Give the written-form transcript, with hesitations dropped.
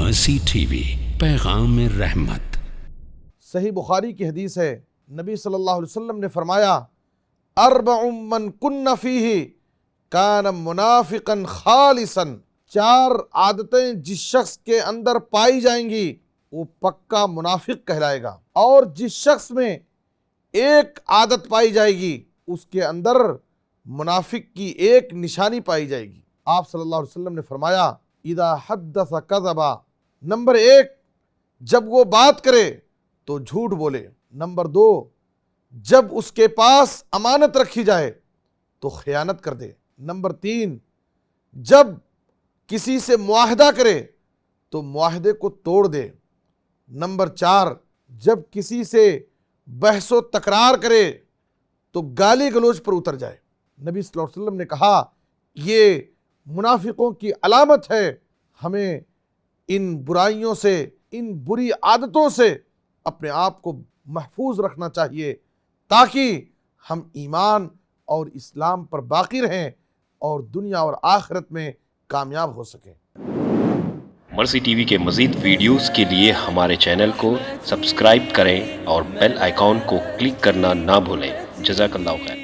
مرسی T V, پیغام رحمت۔ صحیح بخاری کی حدیث ہے، نبی صلی اللہ علیہ وسلم نے فرمایا اربع من کن فیہ کان منافقا خالصا، 4 عادتیں جس شخص کے اندر پائی جائیں گی وہ پکا منافق کہلائے گا، اور جس شخص میں ایک عادت پائی جائے گی اس کے اندر منافق کی ایک نشانی پائی جائے گی۔ آپ صلی اللہ علیہ وسلم نے فرمایا اذا حدث کذب، نمبر 1 جب وہ بات کرے تو جھوٹ بولے، نمبر 2 جب اس کے پاس امانت رکھی جائے تو خیانت کر دے، نمبر 3 جب کسی سے معاہدہ کرے تو معاہدے کو توڑ دے، نمبر 4 جب کسی سے بحث و تکرار کرے تو گالی گلوچ پر اتر جائے۔ نبی صلی اللہ علیہ وسلم نے کہا یہ منافقوں کی علامت ہے، ہمیں ان برائیوں سے، ان بری عادتوں سے اپنے آپ کو محفوظ رکھنا چاہیے تاکہ ہم ایمان اور اسلام پر باقی رہیں اور دنیا اور آخرت میں کامیاب ہو سکیں۔ مرسی ٹی وی کے مزید ویڈیوز کے لیے ہمارے چینل کو سبسکرائب کریں اور بیل آئیکن کو کلک کرنا نہ بھولیں۔ جزاک اللہ خیر۔